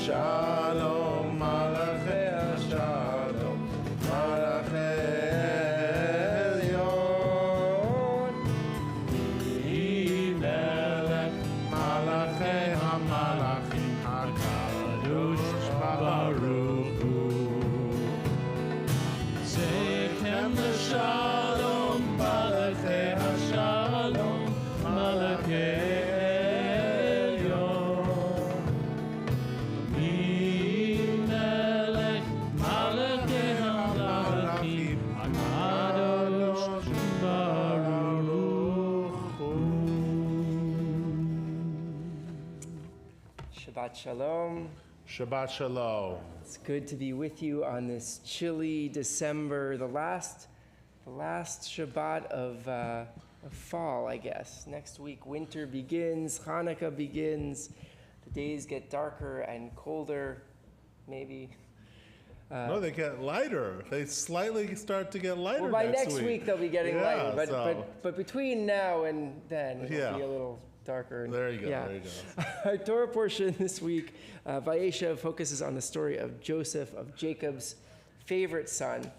Shalom, Malachei Shalom, Malachei Elyon, Melech, Malachei HaMalachim, HaKadosh Baruch Hu. Zeichem l'Shalom, Malachei HaShalom, Malachei Shabbat Shalom. Shabbat Shalom. It's good to be with you on this chilly December, the last Shabbat of fall, I guess. Next week, winter begins, Hanukkah begins. The days get darker and colder, maybe. No, they get lighter. They slightly start to get lighter. Well, by next week they'll be getting lighter. But between now and then, it'll be a little darker. There you go. Yeah. There you go. Our Torah portion this week, Vayeshev, focuses on the story of Joseph, of Jacob's favorite son.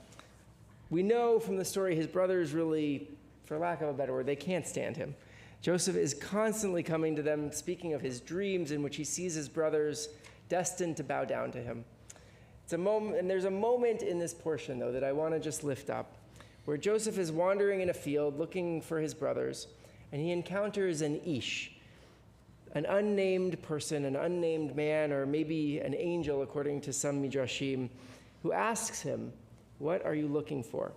We know from the story his brothers really, for lack of a better word, they can't stand him. Joseph is constantly coming to them, speaking of his dreams in which he sees his brothers destined to bow down to him. It's a moment, and there's a moment in this portion, though, that I want to just lift up, where Joseph is wandering in a field looking for his brothers, and he encounters an Ish, an unnamed person, an unnamed man, or maybe an angel, according to some midrashim, who asks him, "What are you looking for?"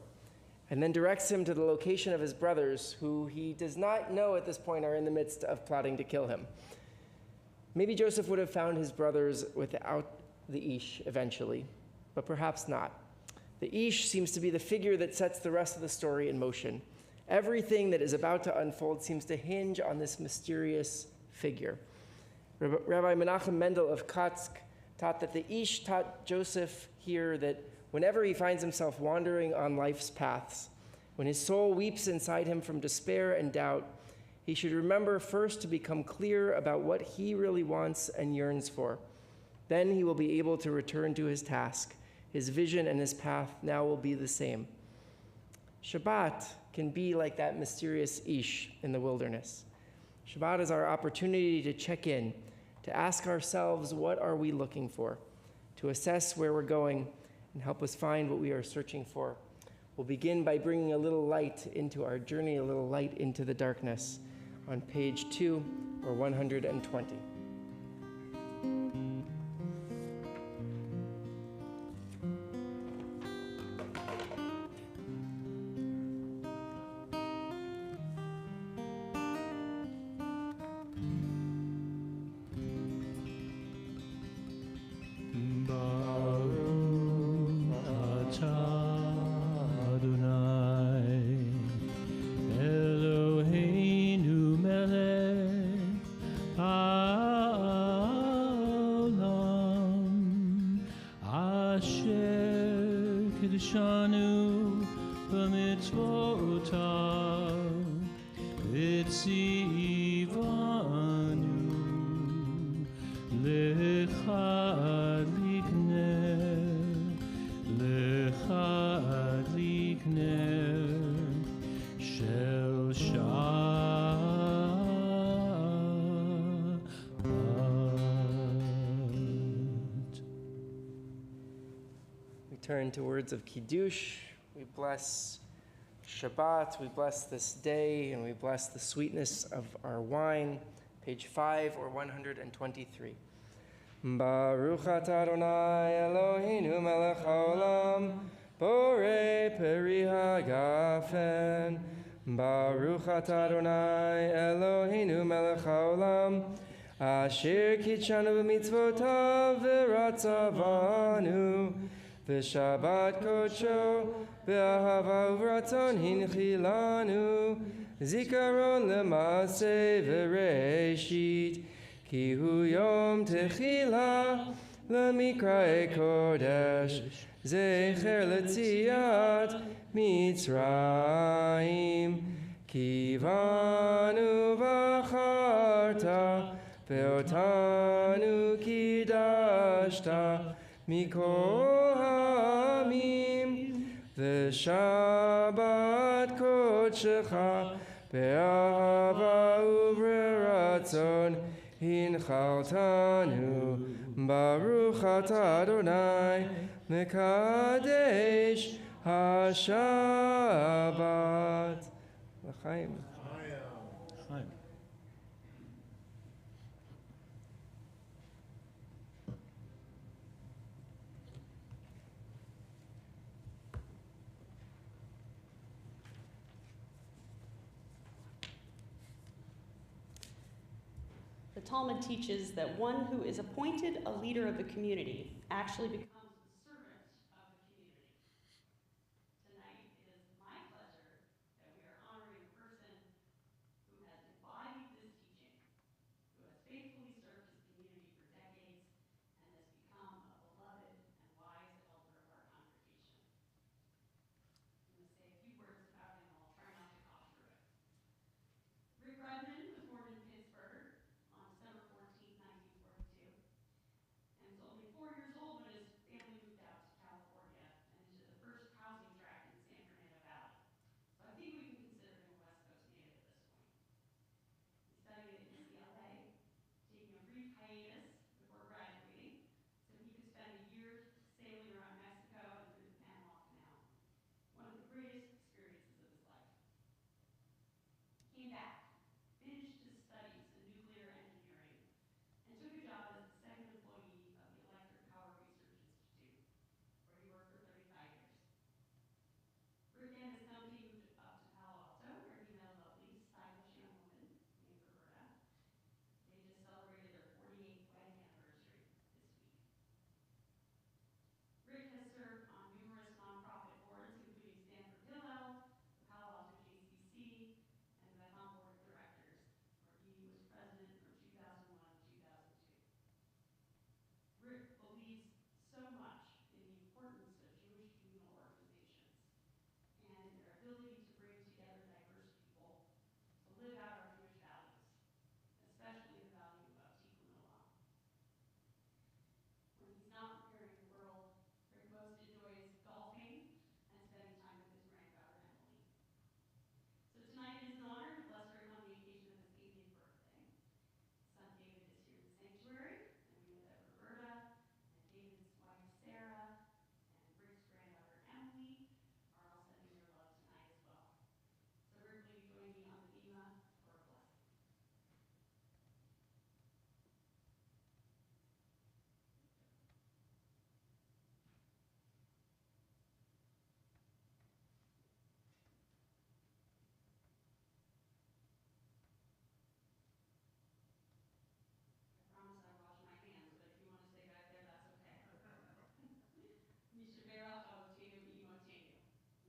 And then directs him to the location of his brothers, who he does not know at this point are in the midst of plotting to kill him. Maybe Joseph would have found his brothers without the Ish eventually, but perhaps not. The Ish seems to be the figure that sets the rest of the story in motion. Everything that is about to unfold seems to hinge on this mysterious figure. Rabbi Menachem Mendel of Kotsk taught that the Ish taught Joseph here that whenever he finds himself wandering on life's paths, when his soul weeps inside him from despair and doubt, he should remember first to become clear about what he really wants and yearns for. Then he will be able to return to his task. His vision and his path now will be the same. Shabbat can be like that mysterious Ish in the wilderness. Shabbat is our opportunity to check in, to ask ourselves, what are we looking for? To assess where we're going and help us find what we are searching for. We'll begin by bringing a little light into our journey, a little light into the darkness on page 2 or 120. turn to words of Kiddush. We bless Shabbat, we bless this day, and we bless the sweetness of our wine. Page 5 or 123. Baruch atah Adonai Eloheinu melech haolam, borei peri hagafen. Baruch atah Adonai Eloheinu melech haolam, asher kitshanu b'mitzvotav v'ratzavanu, v'shabbat kodsho v'ahava uvratzon hinchilanu, zikaron l'maaseh v'reishit, ki hu yom techila l'mikrae kodesh, zecher l'tziat Mitzrayim, ki vanu v'acharta ve'otanu kidashta mikol ha'amim, v'shabbat kodshecha be'ahava u'b'ratzon hinchaltanu. Baruch atah Adonai mekadesh HaShabbat. L'chaim. The Talmud teaches that one who is appointed a leader of the community actually becomes the servant of the community. Tonight, it is my pleasure that we are honoring a person who has embodied this teaching, who has faithfully served his community for decades, and has become a beloved and wise elder of our congregation. I'm going to say a few words about him, and I'll try not to cough through it. Rick Redman was born in Pittsburgh on December 14, 1942, and was only 4 years old when his family moved out to California and into the first housing tract in the San Fernando Valley. So I think we can consider him a West Coast native at this point. He studied at UCLA, taking a brief hiatus before graduating so he could spend a year sailing around Mexico and through the Panama Canal, one of the greatest experiences of his life. He came back, finished his studies in nuclear engineering, and took a job as the second employee of the Electric Power Research Institute, where he worked for 35 years. Rick and his company moved up to Palo Alto, where he met a lovely, stylish young woman named Roberta. They just celebrated their 48th wedding anniversary this week. Rick has served on numerous nonprofit boards, including Stanford Hillel, the Palo Alto JCC, and the Bethel Board of Directors, where he was president from 2001 to 2002. Rick believes so much in the importance of Jewish communal organizations and in their ability to bring together diverse people to live out our Jewish values, especially the value of tikkun olam. When he's not repairing the world, Rick most enjoys golfing and spending time with his granddaughter, Emily. So tonight it is an honor to bless Rick on the occasion of his 80th birthday. Son David is here in the sanctuary, and we know that Roberta and David's wife, Sarah, and Rick's granddaughter, Emily, are all sending their love tonight as well. So Rick, will you join me on the bima for a blessing? I promise I wash my hands, but if you want to stay back there, that's okay. Mishaberach Avotenu Imotenu.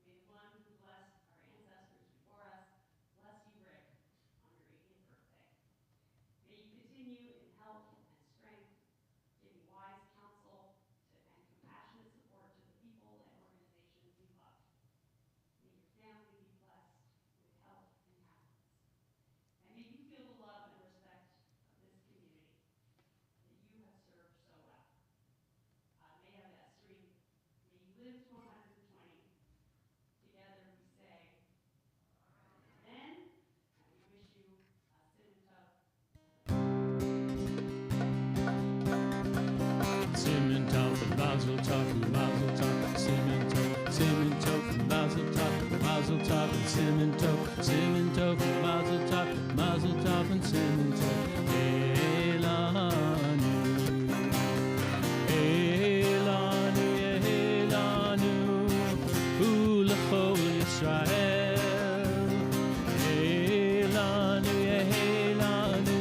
May the one who blessed our ancestors before us bless you, Rick, on your 80th birthday. May you continue in health and strength, giving wise counsel and compassionate support to the people and organizations you love. May your family be blessed with health and happiness. And may you feel the love and respect of this community that you have served so well. May you live to 120. Together we say, Amen, and we wish you a Siman Tov. Simen Tov, Mazel Tov, Mazel Tov, Simon Tov, Mazel Tov, and Simon Tov. Elanu, Elanu, Elanu, Ulechol Yisrael. Elanu, Elanu,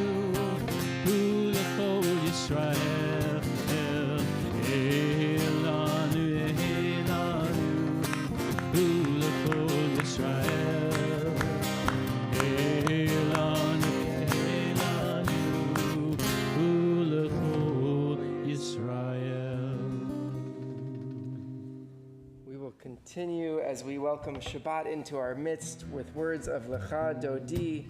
Ulechol Yisrael. Elanu, Elanu, Ulechol Yisrael. Elanu, Elanu, Ulechol Yisrael. We will continue as we welcome Shabbat into our midst with words of Lecha Dodi,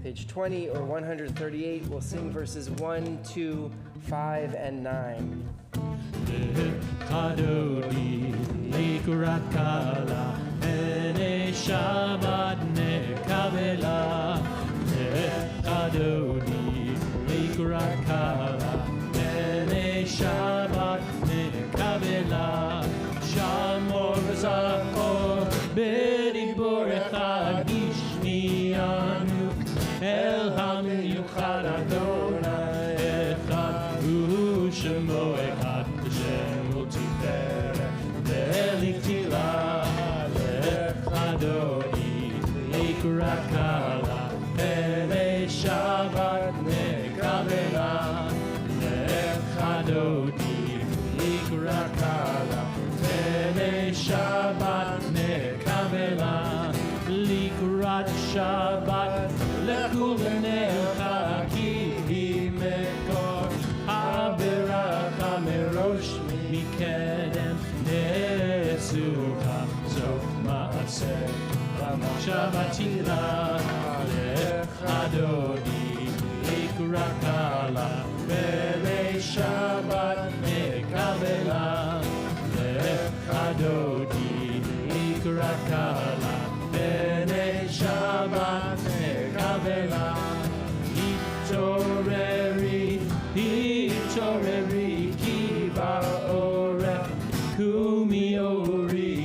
page 20 or 138. We'll sing verses 1, 2, 5, and 9. Adodi, Likurat Kala, Ene Shabbat Nekabela. Adodi, Likurat Kala, Ene Shabbat Nekabela. Shamor Zachor, Beribor Echad Gishmianu, El HaMiyuchad Adonai Echad, Shemo Echad, Shemo Tiferet, Ve'elik Tila, Lechadodi, Likurat Kala, Ene Shabbat Nekabela. Lechadodi, Likurat Kala, Ene Shabbat Nekabela. Likurat Shabbat, Lekul Necha Ki Mekor. Haberacha merosh mikedem nesucha zof maaseh Shabbatila lechadodi likurat kala B'nei Shabbat nekabela lechadodi likurat kala B'nei Shabbat nekabela Hitoreri kiva orech kumi uri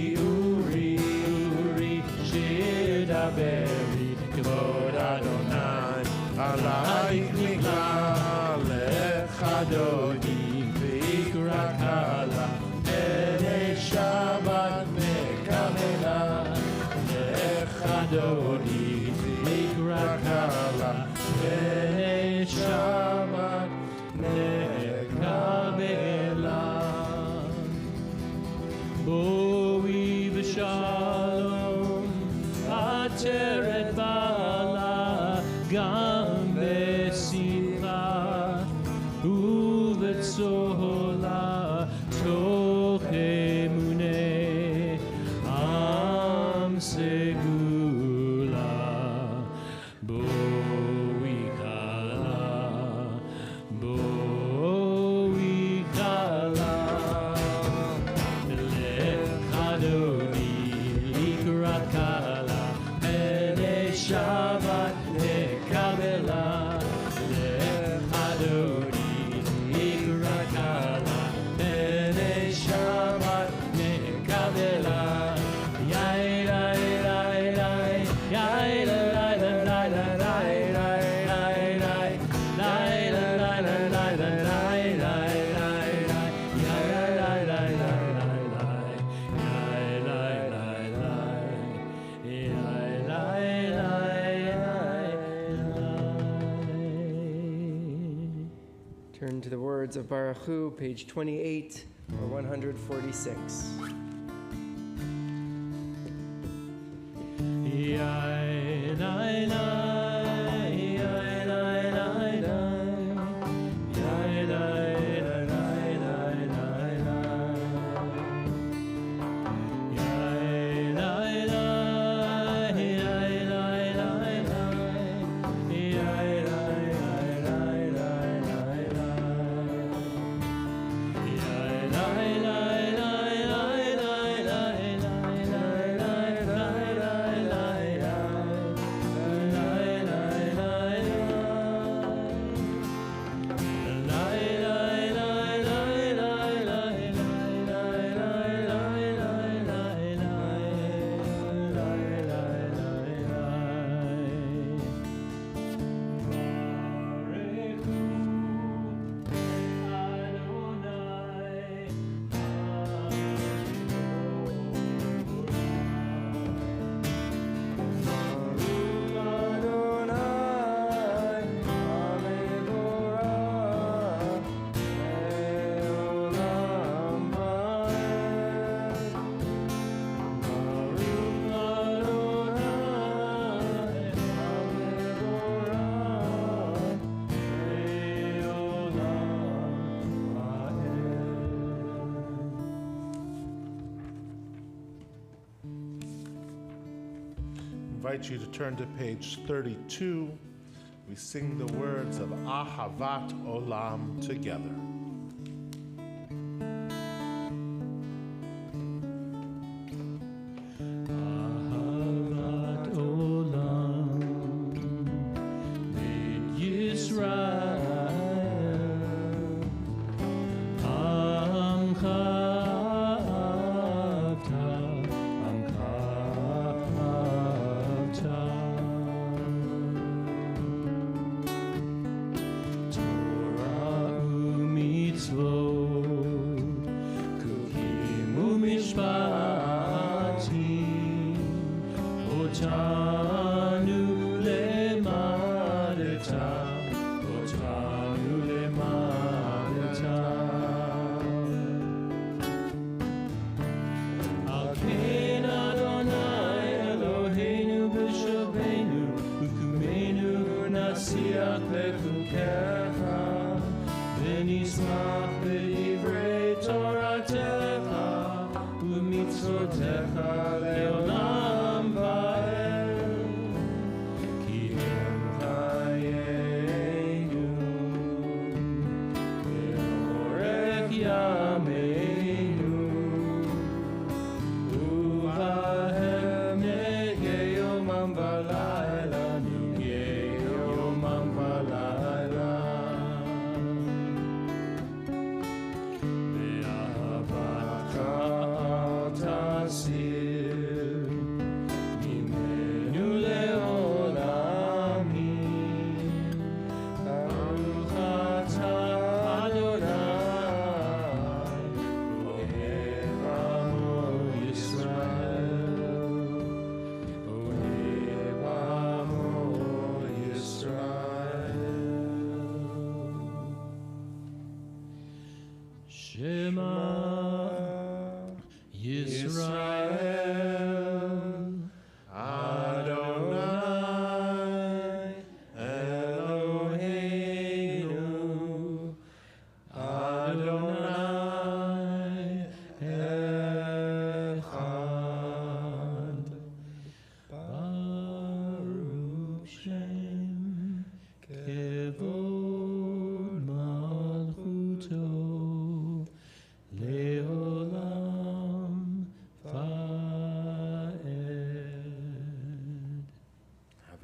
shidaberi kavod Adonai alaich nikla lechadodi v'ikrat kala B'nei Shabbat nekabela lechadodi v'ikrat kala B'nei Shabbat nekabela. Boi v'shalom ateret bala gam besimcha uvetzola toch emuneh am segula. Shabbat nekabela lechadodi likurat kala B'nei Shabbat nekabela yai lai lai lai yai lai lai lai lai lai lai lai lai lai lai lai lai lai lai yai lai lai lai lai yai lai lai lai Turn to the words of Baruch Hu, page 28 or 146. invite you to turn to page 32. We sing the words of Ahavat Olam together. Ahavat Olam Beit Yisrael Amcha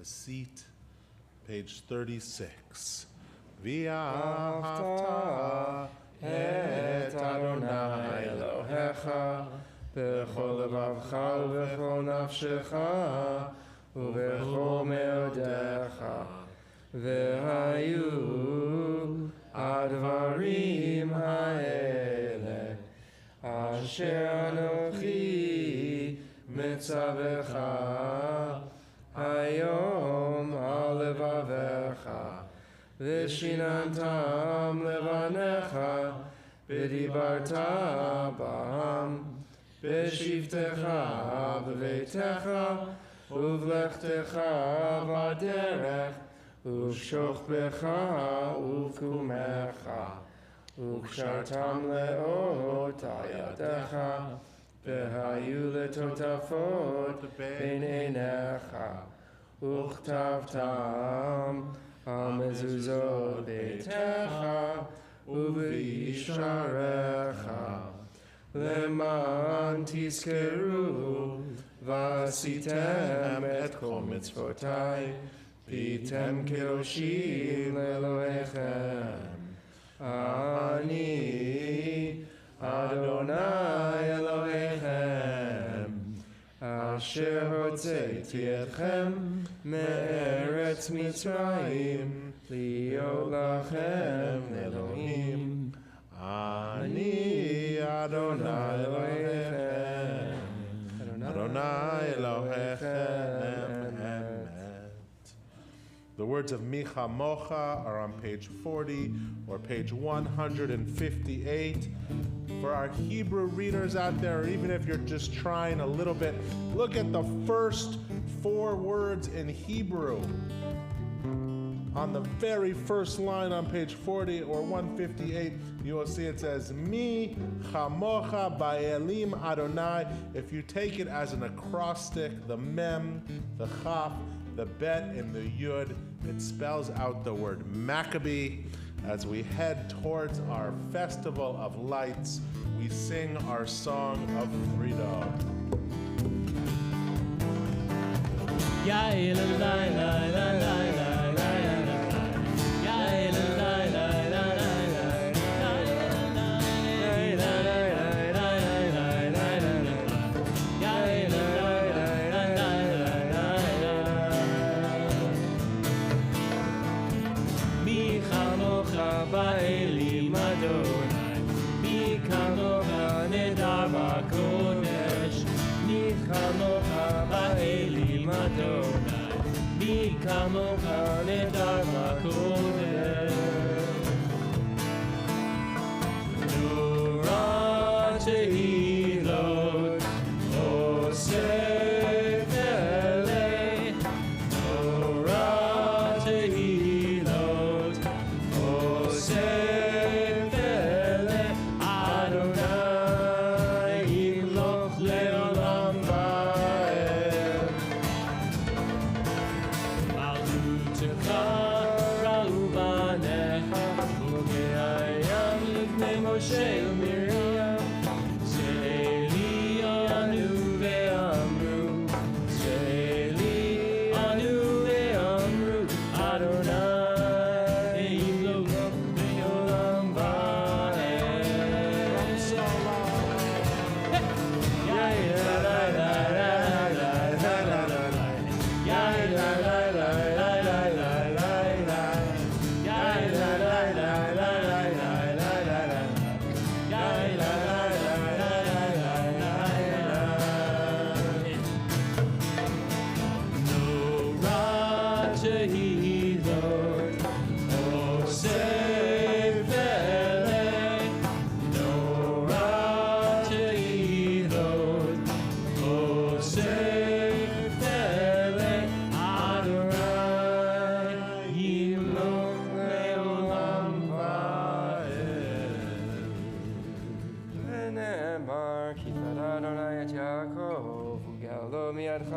Seat, page 36. V'ahavta et Adonai Elohecha b'chol levavcha u'b'chol nafshecha u'b'chol me'odecha v'hayu advarim ha'ele asher anochi mitzavecha Hayom alevavecha, v'shinantam levanecha, v'dibarta ba'am, v'shivtecha b'veitecha, uvlechtecha v'aderech, uv'shochbecha uv'kumecha, uv'kshartam le'ot ayadecha, v'hayu letotafot ben einecha, וכתבתם על מזוזות ביתך ובישעריך למען תזכרו ועשיתם את כל מצוותיי והייתם קדושים לאלוהיכם. אני אדוני אלוהיכם אשר הוצאתי אתכם מארץ מצרים להיות לכם אלוהים. אני אדוני אלוהיכם, אדוני אלוהיכם. The words of Micha Mocha are on page 40 or page 158. For our Hebrew readers out there, or even if you're just trying a little bit, look at the first 4 words in Hebrew. On the very first line on page 40 or 158, you will see it says, Mi chamocha ba'elim Adonai. If you take it as an acrostic, the mem, the chaf, the bet, and the yud, it spells out the word Maccabee. As we head towards our festival of lights, we sing our song of freedom. Ba'elim Adonai, mi kamocha nedar b'kodesh, mi kamocha ba'elim Adonai, mi kamocha nedar b'kodesh. Torah tehilot oseh v'eleh, Torah tehilot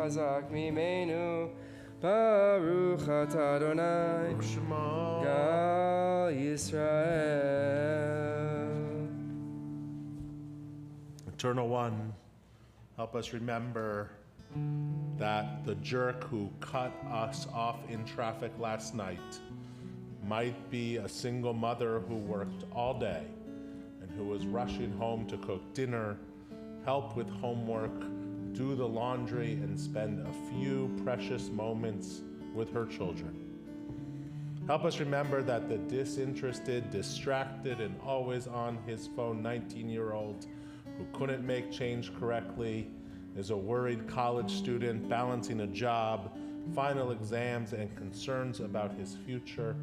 Chazak mimenu, Baruch atah Adonai, Shema. Gal Yisrael. Eternal One, help us remember that the jerk who cut us off in traffic last night might be a single mother who worked all day and who was rushing home to cook dinner, help with homework, do the laundry, and spend a few precious moments with her children. Help us remember that the disinterested, distracted, and always on his phone 19-year-old who couldn't make change correctly is a worried college student balancing a job, final exams, and concerns about his future,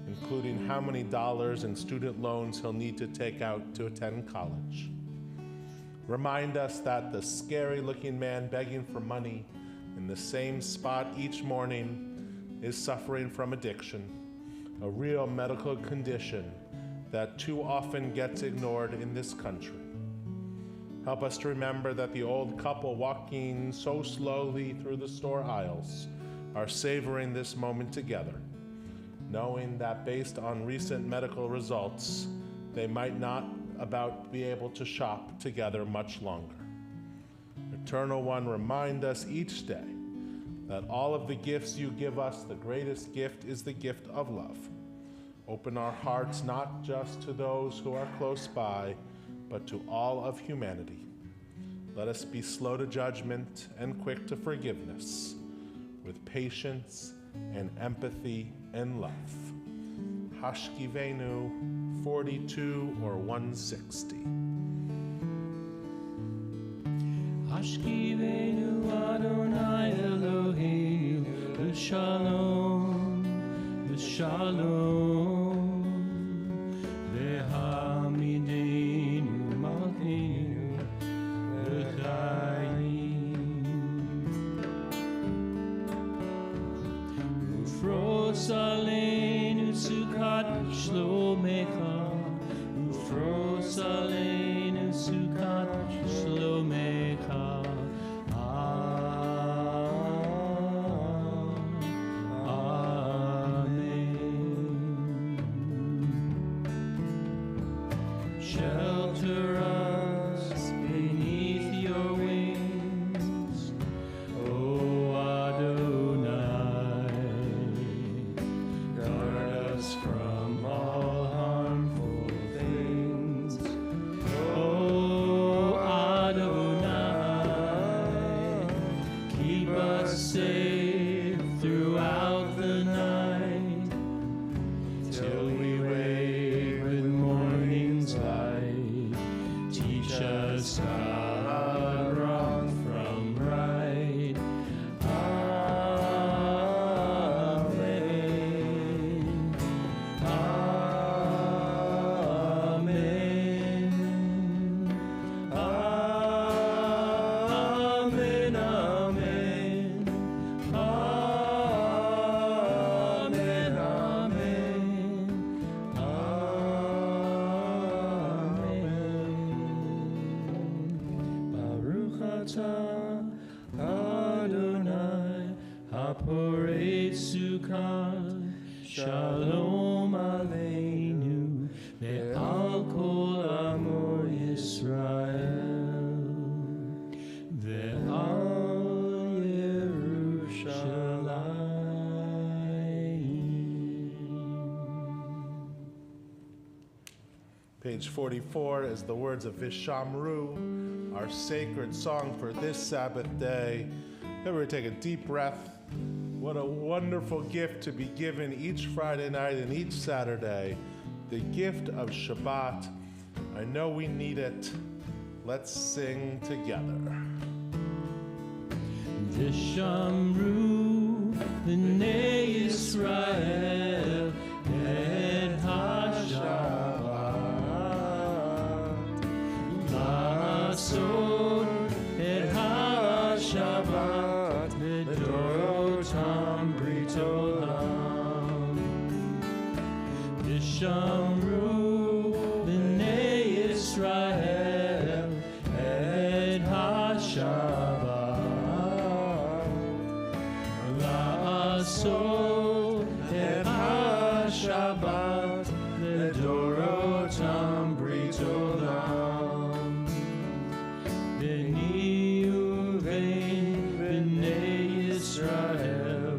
including how many dollars in student loans he'll need to take out to attend college. Remind us that the scary-looking man begging for money in the same spot each morning is suffering from addiction, a real medical condition that too often gets ignored in this country. Help us to remember that the old couple walking so slowly through the store aisles are savoring this moment together, knowing that based on recent medical results, they might not about be able to shop together much longer. Eternal One, remind us each day that all of the gifts you give us, the greatest gift is the gift of love. Open our hearts not just to those who are close by, but to all of humanity. Let us be slow to judgment and quick to forgiveness, with patience and empathy and love. Hashkivenu 42 or 160. Hashkivenu Adonai Eloheinu L'shalom, L'shalom, V'hamidenu Malkeinu L'chaim, Ufros Aleinu Shlomecha, Ufros Aleinu Sukkot Shlomecha. Shelter us beneath your wings, O Adonai. Guard us from all harmful things, O Adonai. Keep us safe throughout the night, till we wake with morning's light. Teach us, God, wrong from right. Amen. Amen. Amen. Amen. Amen. Amen. Baruch atah Adonai haporei sukkah, shalom aleinu ve'al kol amo Yisrael ve'al Yerushalayim. Page 44 is the words of Vishamru, our sacred song for this Sabbath day. Everybody take a deep breath. What a wonderful gift to be given each Friday night and each Saturday. The gift of Shabbat. I know we need it. Let's sing together. Vishamru b'nei Yisrael et ha-Shabbat, la'asot et ha-Shabbat v'dorotam brit olam. Vishamru b'nei Yisrael et ha-Shabbat, la'asot et ha-Shabbat v'dorotam brit olam. B'ni uvein b'nei Yisrael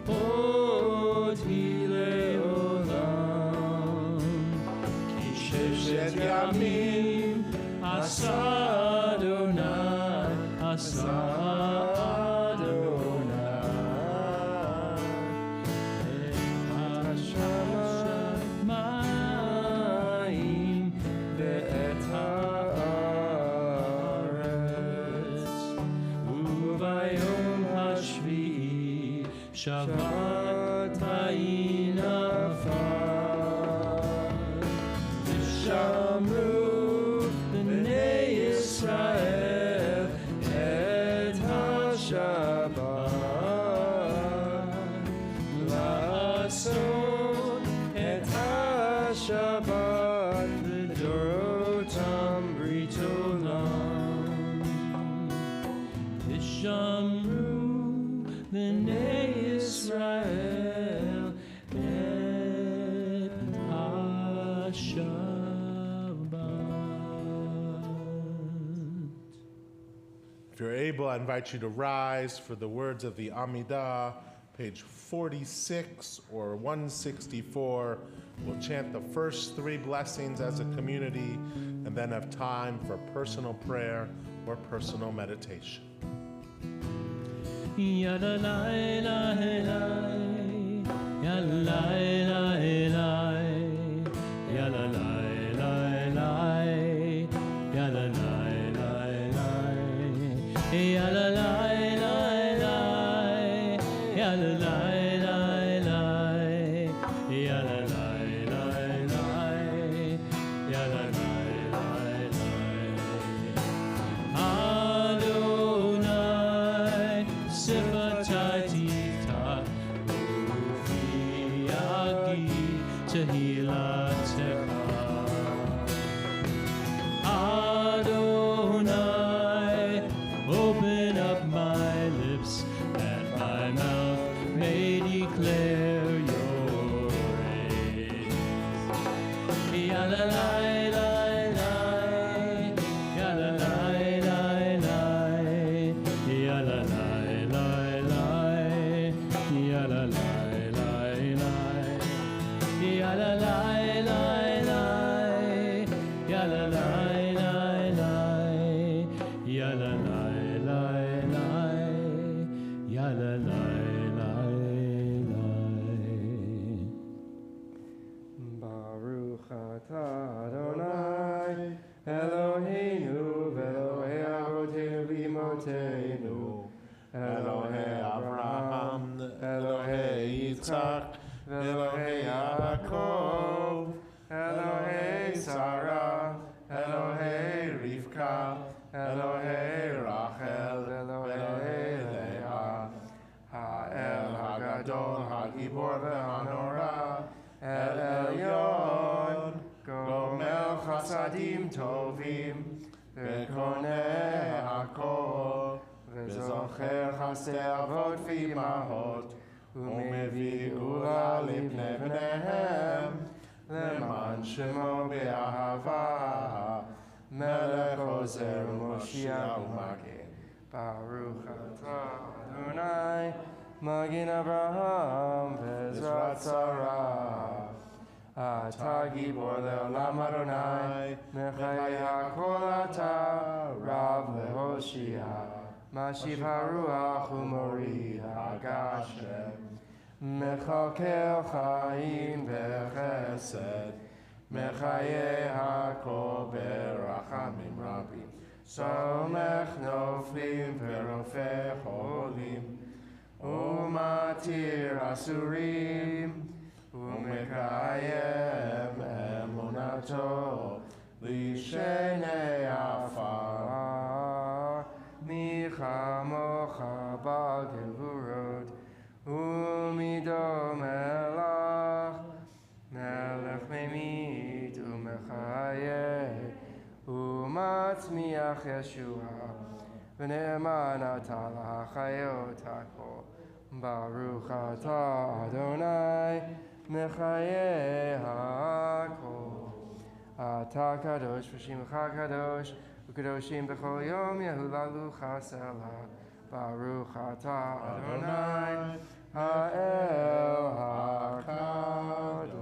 od le'olam. Ki sheshet yamim asa Adonai, asa Adonai. Et hashamayim ve'et haaretz, uvayom hashvi'i Shabbat ha'inafal. Vishamru b'nei Yisrael et ha-Shabbat, la'asot et ha-Shabbat v'dorotam brit olam. Vishamru b'nei Yisrael et ha-Shabbat. If you're able, I invite you to rise for the words of the Amidah, page 46 or 164. We'll chant the first three blessings as a community and then have time for personal prayer or personal meditation. Ya la la la la, ya la la la, ya la la la la, ya la la la la, ya la la la la, ya la la la la, ya la la la la, ya la la la la. Adonai sifatai tifta ufi agi Adonai, open up my lips, that my mouth may declare your praise. Ya la la la la, ya la la la la, ya la la la la, ya la la la la, ya la la la la, ya la la la la, ya la la la la, ya la la la la. Baruch atah Adonai Eloheinu v'Elohei avotenu v'imotenu Elohei Abraham, Elohei Yitzchak, Elohei Yaakov, Elohei Sarah, Elohei Rivka, Elohei Rachel, Elohei Leah, Ha'el Hagadol, Hagibor v'Hanora, El Elyon, Gomel Chasadim Tovim, V'koneh Hakol, V'zocher Chasdei Avot V'imahot, U'mevii Gula Livnei Bneihem, Leman Shemo Be'ahava, Melech Ozer U'Moshiach U'Magen. Baruch atah Adonai, Magen Avraham V'ezrat Sarah. Atah Gibor Le'olam Adonai, Mechayei HaKol Atah, Rav Le'Hoshia, Mashiv HaRuach U'Mori HaGashem, Mechakel Chaim B'Chesed, Mechayei HaKol B'Rachamim Rabim, Somech Noflim V'Rofeh Cholim, U'Matir Asurim, U'Mekayem Emunato L'Shenei Afar, Michamocha B'Gevurot, U'Mido Melach, Melech Memit U'Mechayeh, U'Matzmiach Yeshua, V'Ne'eman Atah L'Chayot HaKol. Baruch atah Adonai, Mechayei HaKol. Atah kadosh v'shimcha kadosh, u'kadoshim b'chol yom yehulalu chasela. Baruch atah Adonai, Ha'el HaKadosh.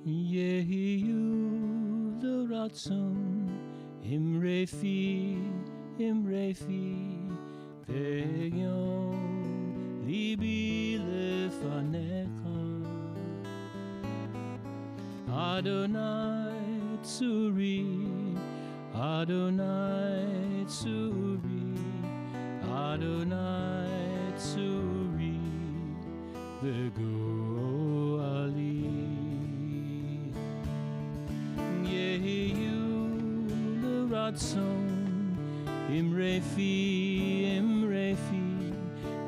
Yehiyu l'ratzon imrefi ve'yon libi lefanecha Adonai tzuri Adonai tzuri Adonai tzuri v'go'ali Yehiyu l'ratzon imrefi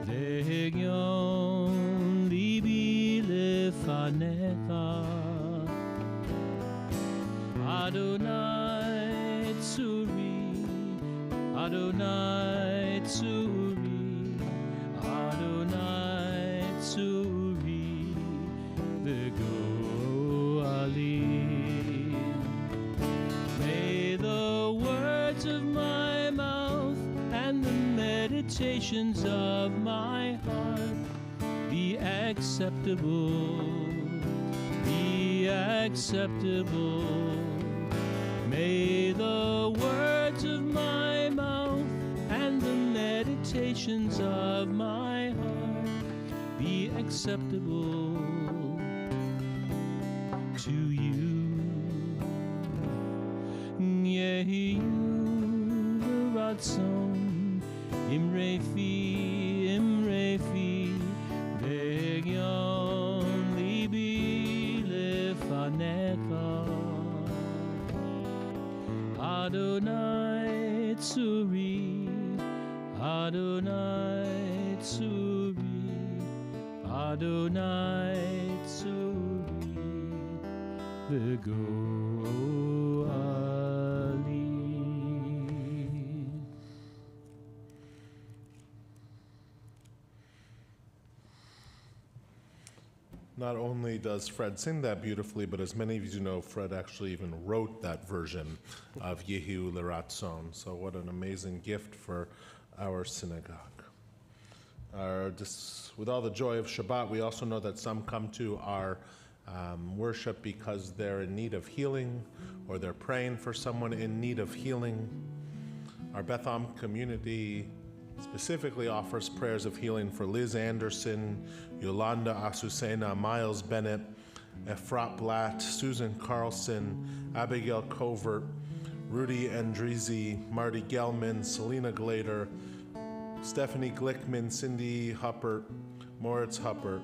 ve'yon libi lefanecha Adonai tzuri Adonai tzuri Adonai tzuri v'go'ali May the words of my mouth and the meditations of my heart be acceptable. May the words of my mouth and the meditations of my heart be acceptable to you. Yehiyu l'ratzon imrefi ve'yon libi lefanecha Adonai tzuri Adonai tzuri Adonai tzuri v'go'ali Not only does Fred sing that beautifully, but as many of you know, Fred actually even wrote that version of Yehiyu l'ratzon. So what an amazing gift for our synagogue. With all the joy of Shabbat, we also know that some come to our worship because they're in need of healing, or they're praying for someone in need of healing. Our Beth Am community specifically offers prayers of healing for Liz Anderson, Yolanda Asusena, Miles Bennett, Efrat Blatt, Susan Carlson, Abigail Covert, Rudy Andrizi, Marty Gelman, Selena Glader, Stephanie Glickman, Cindy Huppert, Moritz Huppert,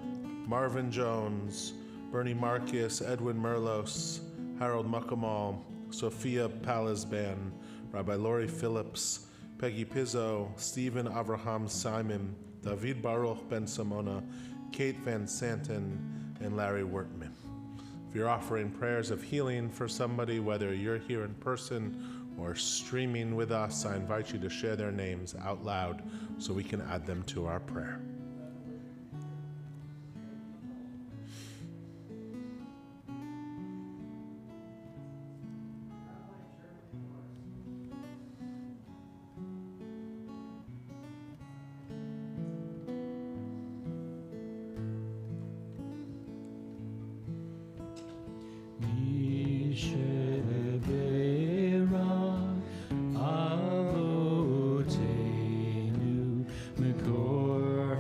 Marvin Jones, Bernie Marcus, Edwin Merlos, Harold Muckamal, Sophia Palisban, Rabbi Lori Phillips, Peggy Pizzo, Stephen Avraham Simon, David Baruch Ben Simona, Kate Van Santen, and Larry Wertman. If you're offering prayers of healing for somebody, whether you're here in person or streaming with us, I invite you to share their names out loud so we can add them to our prayer. Avotenu Mekor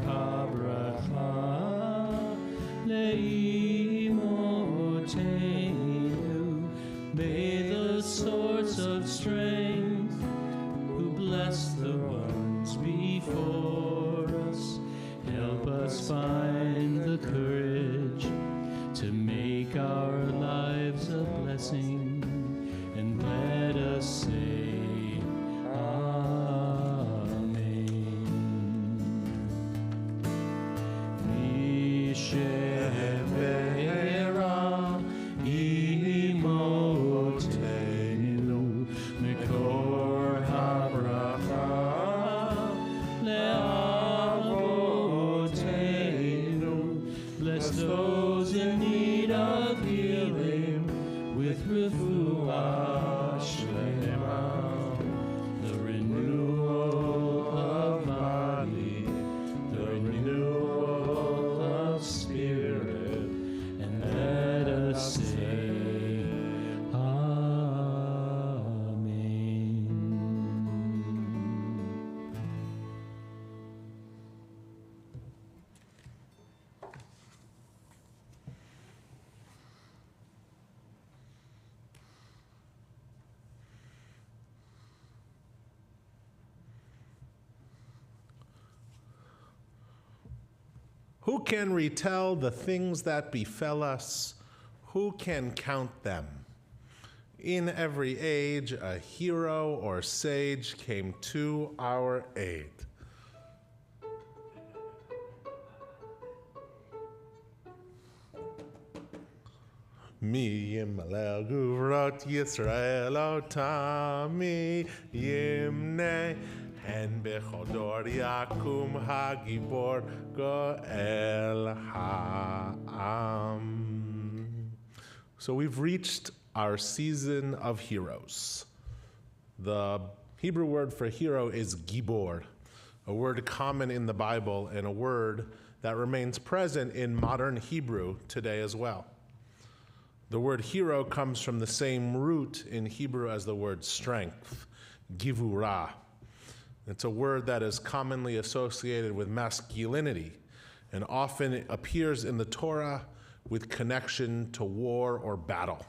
Who can retell the things that befell us? Who can count them? In every age, a hero or sage came to our aid. Mi yimlel guvrot Yisrael otami yimne hen bechodor yakum hagibor goel ha'am. So we've reached our season of heroes. The Hebrew word for hero is gibor, a word common in the Bible and a word that remains present in modern Hebrew today as well. The word hero comes from the same root in Hebrew as the word strength, givurah. It's a word that is commonly associated with masculinity and often appears in the Torah with connection to war or battle.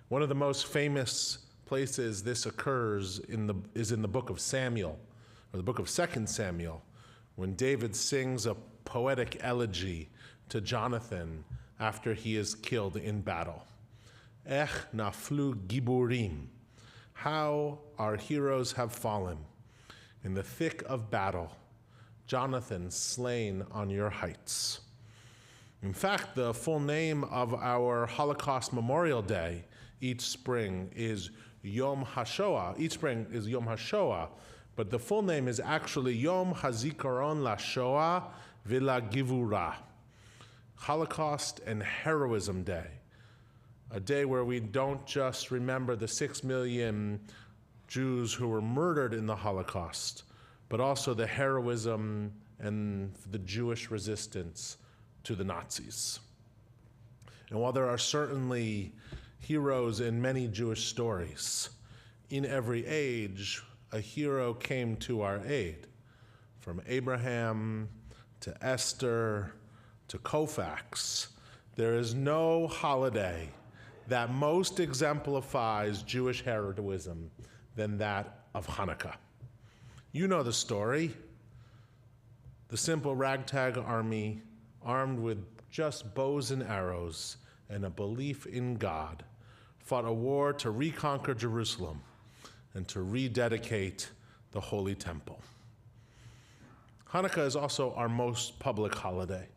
One of the most famous places this occurs is in the book of Samuel, or the book of 2 Samuel, when David sings a poetic elegy to Jonathan after he is killed in battle. Ech naflu giburim. How our heroes have fallen. In the thick of battle, Jonathan slain on your heights. In fact, the full name of our Holocaust Memorial Day each spring is Yom HaShoah. Each spring is Yom HaShoah, but the full name is actually Yom HaZikaron LaShoah VeLaGivurah. Holocaust and Heroism Day, a day where we don't just remember the 6 million Jews who were murdered in the Holocaust, but also the heroism and the Jewish resistance to the Nazis. And while there are certainly heroes in many Jewish stories, in every age, a hero came to our aid, from Abraham to Esther to Koufax. There is no holiday that most exemplifies Jewish heroism than that of Hanukkah. You know the story. The simple ragtag army, armed with just bows and arrows and a belief in God, fought a war to reconquer Jerusalem and to rededicate the Holy Temple. Hanukkah is also our most public holiday.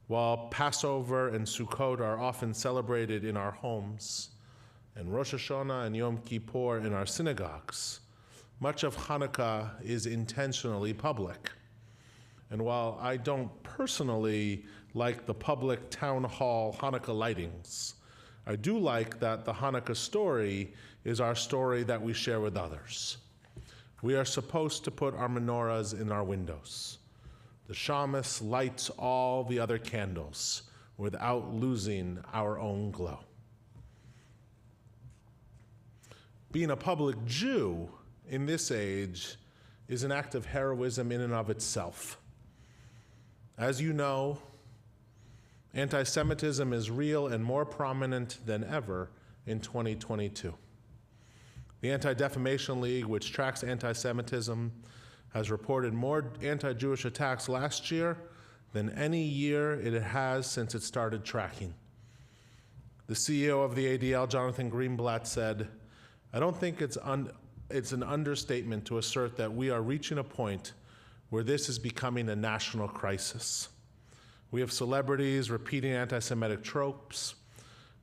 While Passover and Sukkot are often celebrated in our homes, and Rosh Hashanah and Yom Kippur in our synagogues, much of Hanukkah is intentionally public. And while I don't personally like the public town hall Hanukkah lightings, I do like that the Hanukkah story is our story that we share with others. We are supposed to put our menorahs in our windows. The shamus lights all the other candles without losing our own glow. Being a public Jew in this age is an act of heroism in and of itself. As you know, anti-Semitism is real and more prominent than ever in 2022. The Anti-Defamation League, which tracks anti-Semitism, has reported more anti-Jewish attacks last year than any year it has since it started tracking. The CEO of the ADL, Jonathan Greenblatt, said, "I don't think it's an understatement to assert that we are reaching a point where this is becoming a national crisis. We have celebrities repeating anti-Semitic tropes.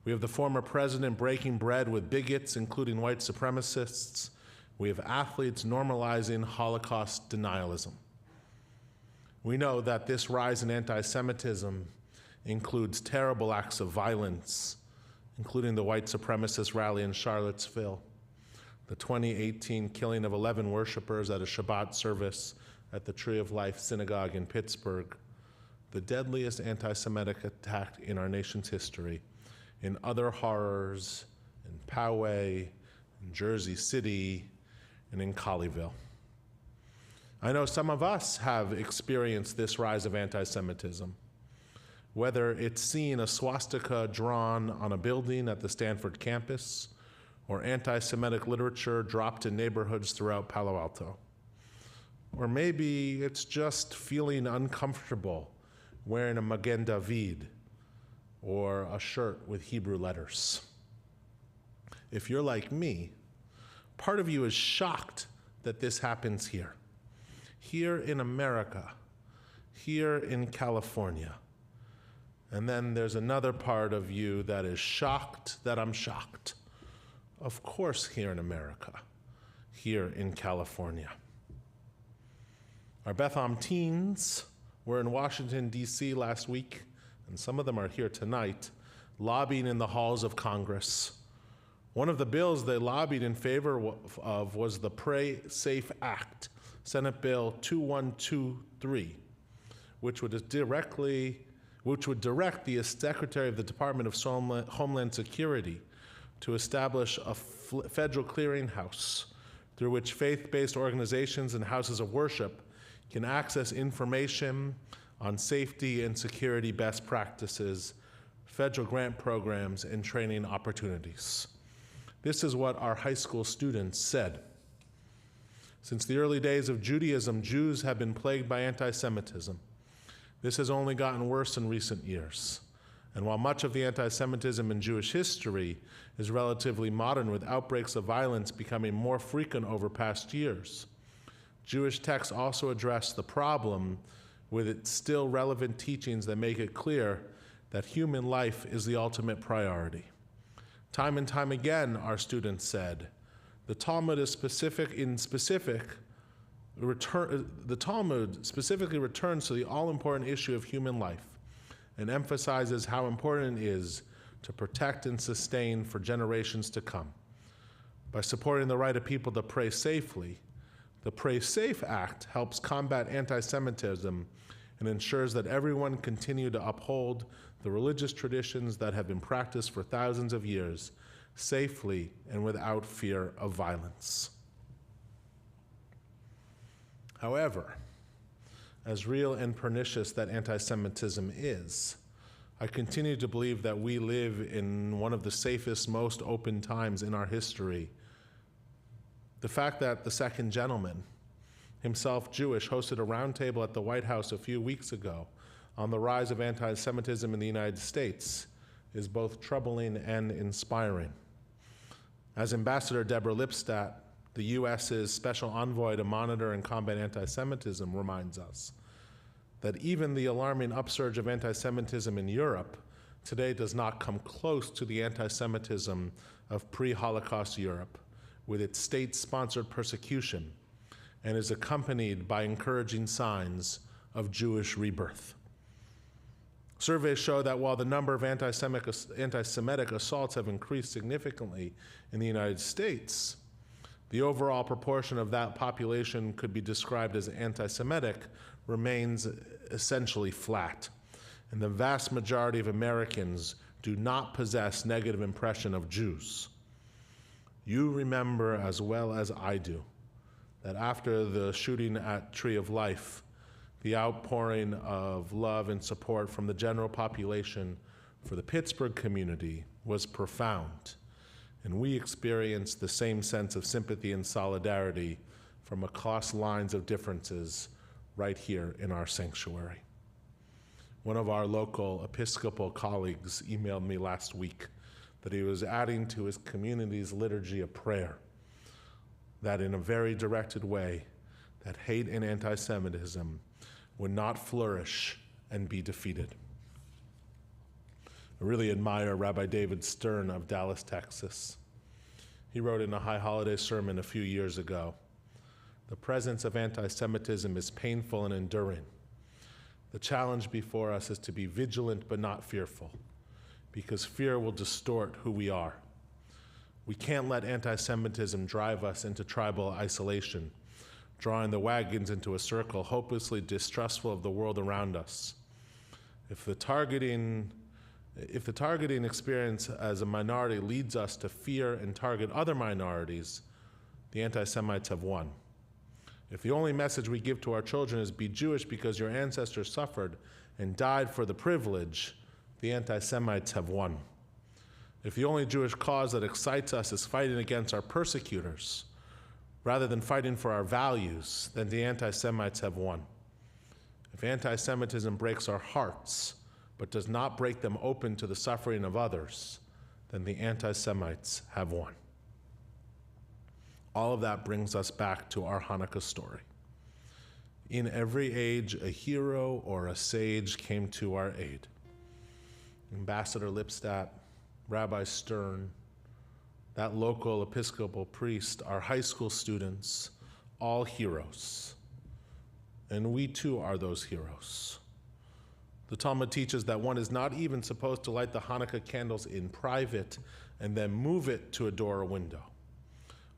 We have the former president breaking bread with bigots, including white supremacists. We have athletes normalizing Holocaust denialism. We know that this rise in anti-Semitism includes terrible acts of violence, including the white supremacist rally in Charlottesville, the 2018 killing of 11 worshipers at a Shabbat service at the Tree of Life Synagogue in Pittsburgh, the deadliest anti-Semitic attack in our nation's history, in other horrors, in Poway, in Jersey City, and in Colleyville. I know some of us have experienced this rise of anti-Semitism, whether it's seeing a swastika drawn on a building at the Stanford campus or anti-Semitic literature dropped in neighborhoods throughout Palo Alto. Or maybe it's just feeling uncomfortable wearing a Magen David or a shirt with Hebrew letters. If you're like me, part of you is shocked that this happens here in America, here in California. And then there's another part of you that is shocked that I'm shocked. Of course, here in America, here in California. Our Beth Am teens were in Washington, D.C. last week, and some of them are here tonight, lobbying in the halls of Congress. One of the bills they lobbied in favor of was the Pray Safe Act, Senate Bill 2123, which would direct the Secretary of the Department of Homeland Security to establish a federal clearinghouse through which faith-based organizations and houses of worship can access information on safety and security best practices, federal grant programs, and training opportunities. This is what our high school students said. Since the early days of Judaism, Jews have been plagued by anti-Semitism. This has only gotten worse in recent years. And while much of the anti-Semitism in Jewish history is relatively modern, with outbreaks of violence becoming more frequent over past years, Jewish texts also address the problem with its still relevant teachings that make it clear that human life is the ultimate priority. Time and time again, our students said, the Talmud specifically returns to the all-important issue of human life and emphasizes how important it is to protect and sustain for generations to come. By supporting the right of people to pray safely, the Pray Safe Act helps combat anti-Semitism and ensures that everyone continue to uphold the religious traditions that have been practiced for thousands of years safely and without fear of violence. However, as real and pernicious that anti-Semitism is, I continue to believe that we live in one of the safest, most open times in our history. The fact that the second gentleman, himself Jewish, hosted a roundtable at the White House a few weeks ago on the rise of anti-Semitism in the United States is both troubling and inspiring. As Ambassador Deborah Lipstadt, the U.S.'s special envoy to monitor and combat anti-Semitism, reminds us that even the alarming upsurge of anti-Semitism in Europe today does not come close to the anti-Semitism of pre-Holocaust Europe, with its state-sponsored persecution, and is accompanied by encouraging signs of Jewish rebirth. Surveys show that while the number of anti-Semitic assaults have increased significantly in the United States, the overall proportion of that population could be described as anti-Semitic remains essentially flat, and the vast majority of Americans do not possess negative impression of Jews. You remember as well as I do that after the shooting at Tree of Life, the outpouring of love and support from the general population for the Pittsburgh community was profound, and we experienced the same sense of sympathy and solidarity from across lines of differences right here in our sanctuary. One of our local Episcopal colleagues emailed me last week that he was adding to his community's liturgy of prayer, that in a very directed way, that hate and anti-Semitism would not flourish and be defeated. I really admire Rabbi David Stern of Dallas, Texas. He wrote in a High Holiday sermon a few years ago, "The presence of anti-Semitism is painful and enduring. The challenge before us is to be vigilant but not fearful, because fear will distort who we are. We can't let anti-Semitism drive us into tribal isolation, drawing the wagons into a circle, hopelessly distrustful of the world around us. If the targeting experience as a minority leads us to fear and target other minorities, the anti-Semites have won. If the only message we give to our children is be Jewish because your ancestors suffered and died for the privilege, the anti-Semites have won. If the only Jewish cause that excites us is fighting against our persecutors, rather than fighting for our values, then the anti-Semites have won. If If anti-Semitism breaks our hearts, but does not break them open to the suffering of others, then the anti-Semites have won. All of that brings us back to our Hanukkah story. In every age, a hero or a sage came to our aid. Ambassador Lipstadt, Rabbi Stern, that local Episcopal priest, our high school students, all heroes. And we too are those heroes. The Talmud teaches that one is not even supposed to light the Hanukkah candles in private and then move it to a door or window.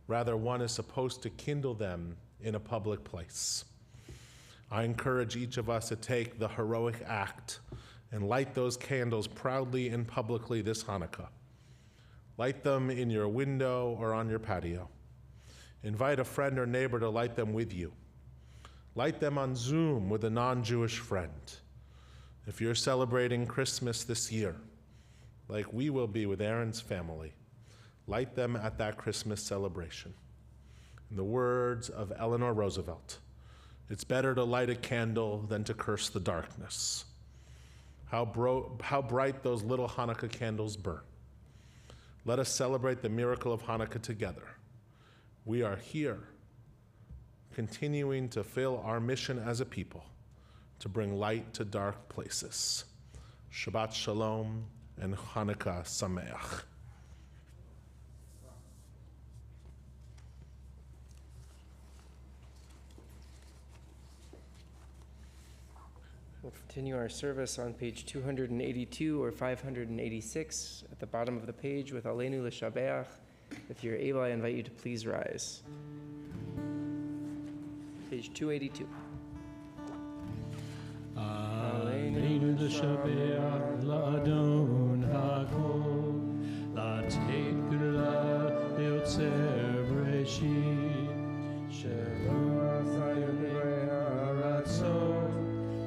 Rather, one is supposed to kindle them in a public place. I encourage each of us to take the heroic act and light those candles proudly and publicly this Hanukkah. Light them in your window or on your patio. Invite a friend or neighbor to light them with you. Light them on Zoom with a non-Jewish friend. If you're celebrating Christmas this year, like we will be with Aaron's family, light them at that Christmas celebration. In the words of Eleanor Roosevelt, it's better to light a candle than to curse the darkness. How bright those little Hanukkah candles burn. Let us celebrate the miracle of Hanukkah together. We are here, continuing to fill our mission as a people to bring light to dark places. Shabbat Shalom and Hanukkah Sameach. We'll continue our service on page 282 or 586 at the bottom of the page with Aleinu L'Shabeach. If you're able, I invite you to please rise. Page 282. Aleinu L'Shabeach L'Adon HaKol L'Atet Gula L'Yotzer Breshit Shelo Asayim Haratzot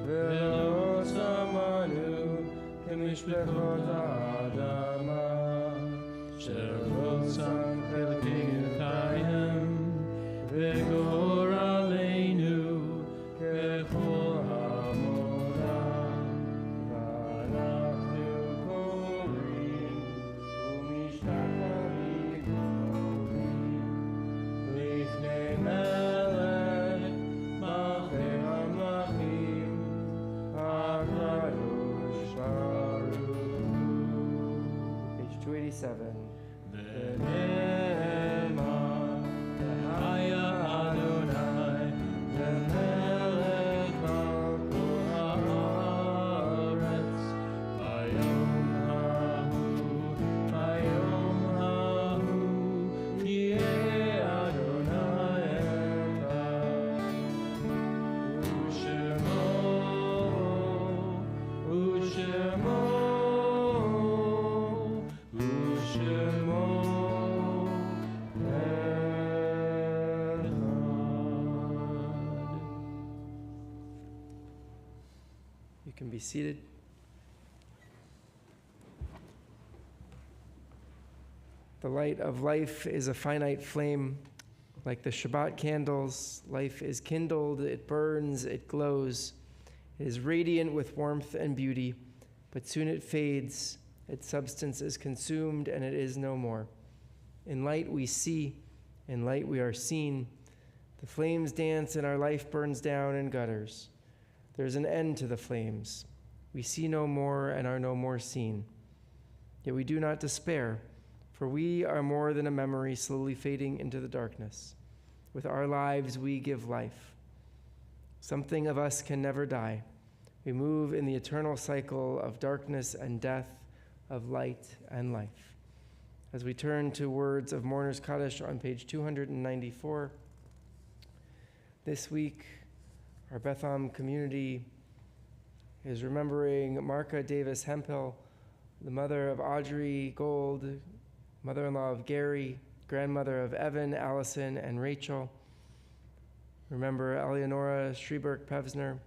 V'lo Samanu K'mishpechot Ha'adama Shelo Sam Chelkei Chayim V'gor Aleinu Kechol Hamonam V'anachnu Korim U'mishtachavim Korim Lifnei Melech Malchei HaMelachim HaKadosh Baruch Hu. Page 287. You can be seated. The light of life is a finite flame. Like the Shabbat candles, life is kindled, it burns, it glows. It is radiant with warmth and beauty, but soon it fades, its substance is consumed, and it is no more. In light we see, in light we are seen. The flames dance and our life burns down in gutters. There is an end to the flames. We see no more and are no more seen. Yet we do not despair, for we are more than a memory slowly fading into the darkness. With our lives we give life. Something of us can never die. We move in the eternal cycle of darkness and death, of light and life. As we turn to words of Mourner's Kaddish on page 294, this week our Betham community is remembering Marka Davis Hemphill, the mother of Audrey Gold, mother-in-law of Gary, grandmother of Evan, Allison, and Rachel. Remember Eleonora Schreberg Pevsner,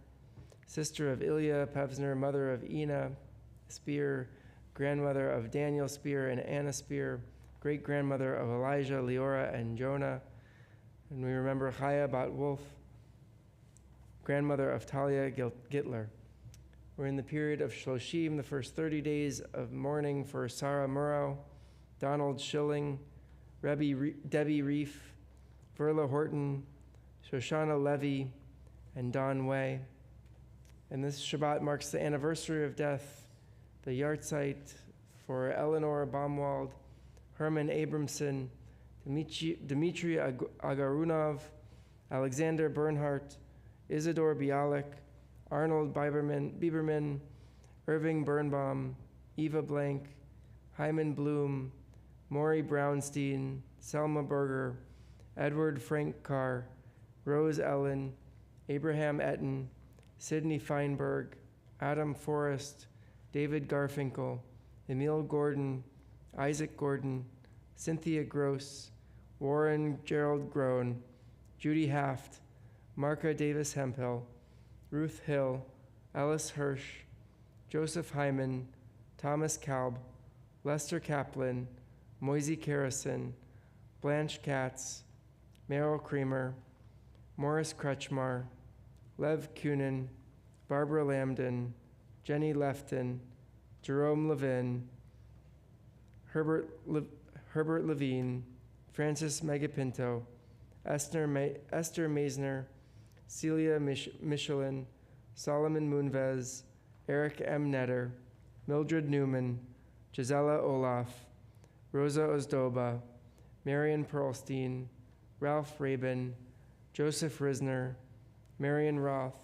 sister of Ilya Pevsner, mother of Ina Spear, grandmother of Daniel Spear and Anna Spear, great-grandmother of Elijah, Leora, and Jonah. And we remember Chaya Bat Wolf, grandmother of Talia Gittler. We're in the period of Shloshim, the first 30 days of mourning for Sarah Murrow, Donald Schilling, Debbie Reef, Verla Horton, Shoshana Levy, and Don Way. And this Shabbat marks the anniversary of death, the yahrzeit for Eleanor Baumwald, Herman Abramson, Dmitry Agarunov, Alexander Bernhardt, Isidore Bialik, Arnold Bieberman, Irving Birnbaum, Eva Blank, Hyman Bloom, Maury Brownstein, Selma Berger, Edward Frank Carr, Rose Ellen, Abraham Etten, Sidney Feinberg, Adam Forrest, David Garfinkel, Emil Gordon, Isaac Gordon, Cynthia Gross, Warren Gerald Groen, Judy Haft, Marka Davis Hemphill, Ruth Hill, Ellis Hirsch, Joseph Hyman, Thomas Kalb, Lester Kaplan, Moisey Karrison, Blanche Katz, Meryl Creamer, Morris Kretschmar, Lev Kunin, Barbara Lambden, Jenny Lefton, Jerome Levin, Herbert Levine, Francis Megapinto, Esther Meisner, Celia Michelin, Solomon Moonves, Eric M. Netter, Mildred Newman, Gisela Olaf, Rosa Ozdoba, Marion Perlstein, Ralph Rabin, Joseph Risner, Marion Roth,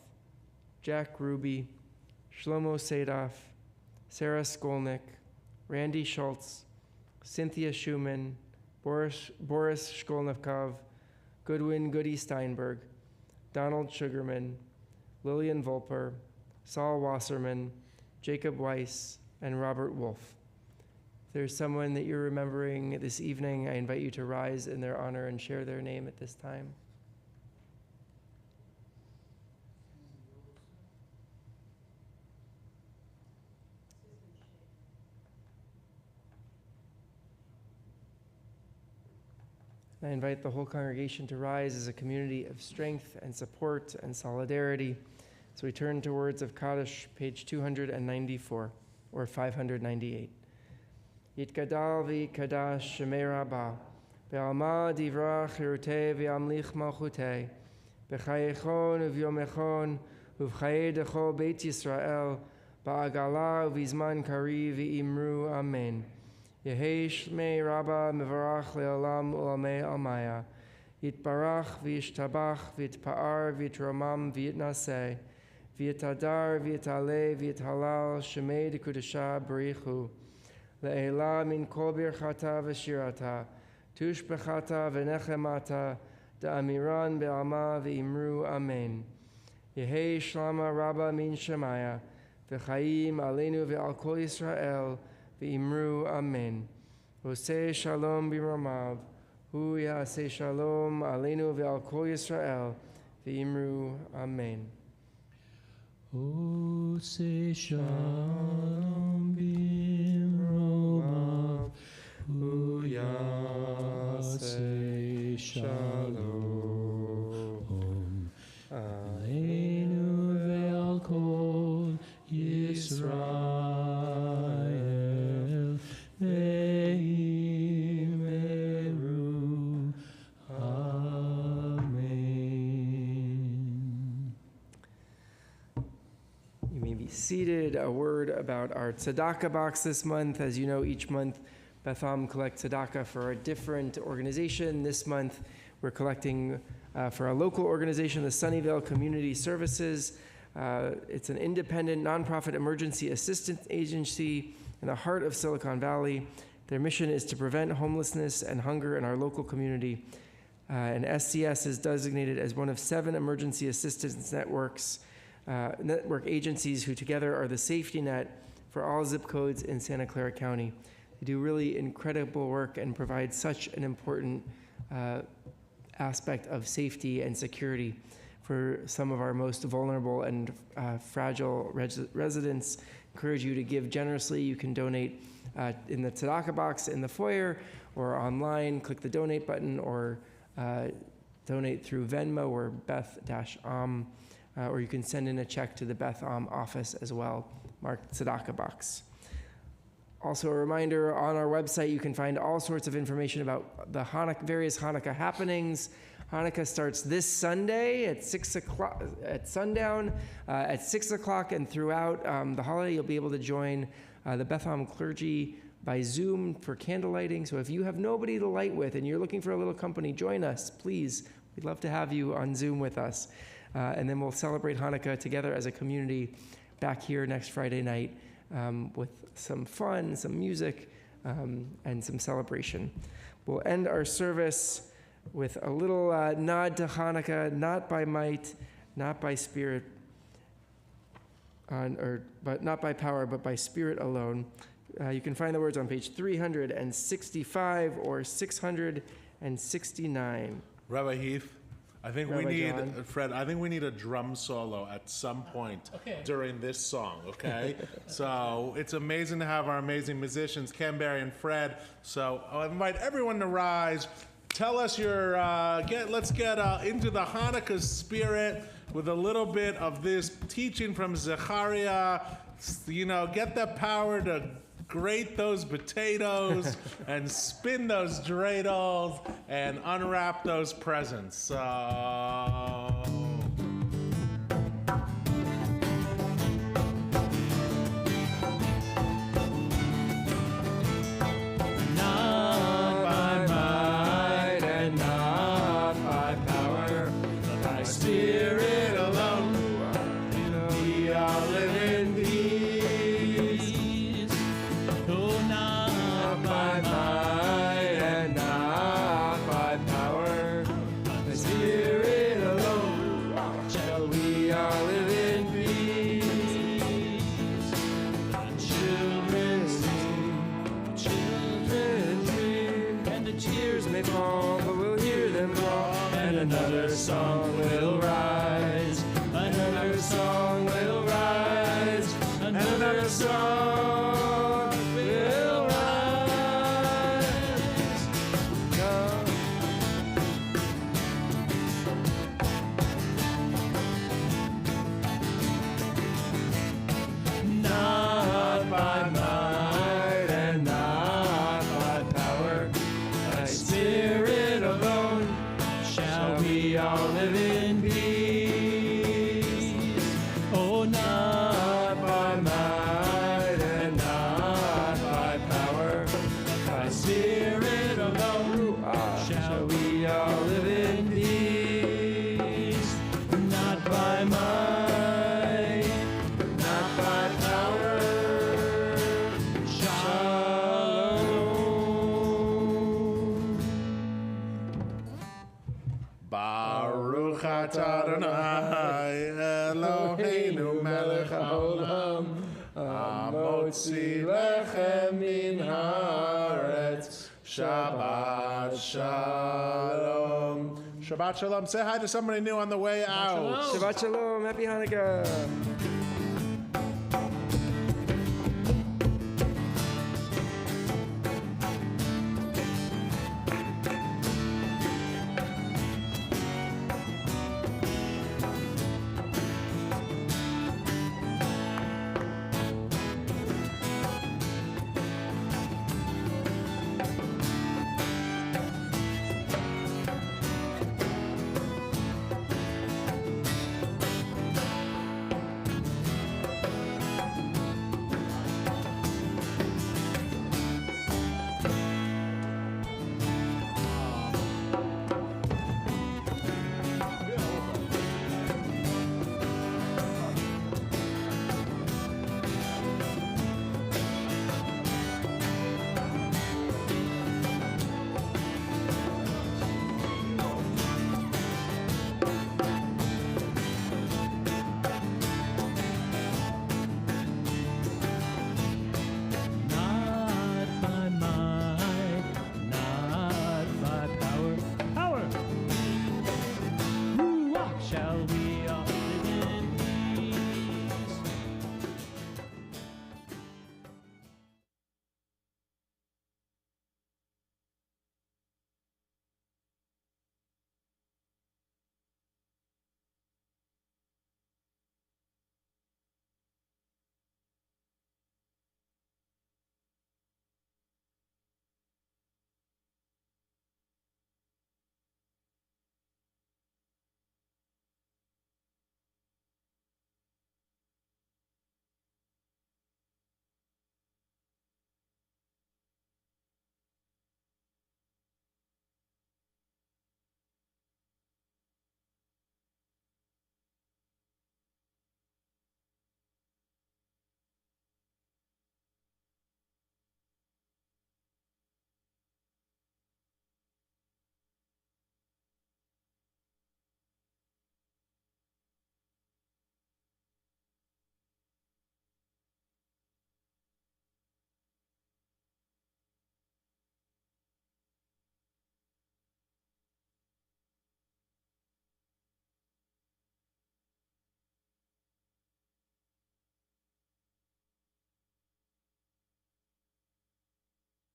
Jack Ruby, Shlomo Sadoff, Sarah Skolnick, Randy Schultz, Cynthia Schumann, Boris Shkolnikov, Goodwin Goody Steinberg, Donald Sugarman, Lillian Volper, Saul Wasserman, Jacob Weiss, and Robert Wolf. If there's someone that you're remembering this evening, I invite you to rise in their honor and share their name at this time. I invite the whole congregation to rise as a community of strength and support and solidarity. So we turn to Words of Kaddish, page 294, or 598. Yitgadal v'yikadash shemei rabbah, be'alma divra chirutei v'yamlich malchutei, b'chayechon u'vyomechon u'v'chayei dechol Beit Yisrael, ba'agala u'vizman kari v'imru amen. Yehei shmei Rabba mevarach le'olam u'lamei almaya. Yitbarach v'yishtabach v'yitpa'ar v'yitromam v'yitnaseh. V'yitadar v'yitaleh v'yithalal shmei dekudesha barichu. Le'ela min kol birchata v'shirata. Tushbechata v'nechemata. Da'amiran be'alma v'imru amen. Yehei shlama Rabba min shemaya. V'chaim aleinu ve'al kol Yisrael. V'imru amen. Oseh shalom b'ramav. Hu ya'aseh shalom aleinu ve'al kol Yisrael. V'imru amen. Oseh shalom b'ramav. Hu ya'aseh shalom aleinu ve'al kol Yisrael. Seated. A word about our tzedakah box this month. As you know, each month Beth Am collects tzedakah for a different organization. This month we're collecting for a local organization, the Sunnyvale Community Services. It's an independent nonprofit emergency assistance agency in the heart of Silicon Valley. Their mission is to prevent homelessness and hunger in our local community. And SCS is designated as one of 7 emergency assistance network agencies who together are the safety net for all zip codes in Santa Clara County. They do really incredible work and provide such an important aspect of safety and security for some of our most vulnerable and fragile residents. Encourage you to give generously. You can donate in the tzedakah box in the foyer or online. Click the donate button or donate through Venmo or Beth-Am. or you can send in a check to the Beth Am office as well, marked tzedakah box. Also, a reminder, on our website you can find all sorts of information about the various Hanukkah happenings. Hanukkah starts this Sunday at 6 o'clock at sundown, at 6 o'clock, and throughout the holiday you'll be able to join the Beth Am clergy by Zoom for candle lighting. So if you have nobody to light with and you're looking for a little company, join us, please. We'd love to have you on Zoom with us. And then we'll celebrate Hanukkah together as a community back here next Friday night with some fun, some music, and some celebration. We'll end our service with a little nod to Hanukkah, not by might, not by spirit, but not by power, but by spirit alone. You can find the words on page 365 or 669. Rabbi Heath, I think Rabbi we need, John. Fred, I think we need a drum solo at some point during this song, okay? So it's amazing to have our amazing musicians, Ken Berry and Fred. So I'll invite everyone to rise. Tell us let's get into the Hanukkah spirit with a little bit of this teaching from Zechariah. Get the power to grate those potatoes and spin those dreidels and unwrap those presents. So... Another song will rise, another song will rise, another song will rise. Not by might and not by power, by spirit alone. We all live in peace. Oh, not by might and not by power, by spirit alone. Shall we all live in peace? Not by might, not by power. Shalom. Baruch atah Adonai Eloheinu melech haolam hamotzi lechem min haaretz. Shabbat shalom. Shabbat shalom. Say hi to somebody new on the way out. Shabbat shalom. Happy Hanukkah.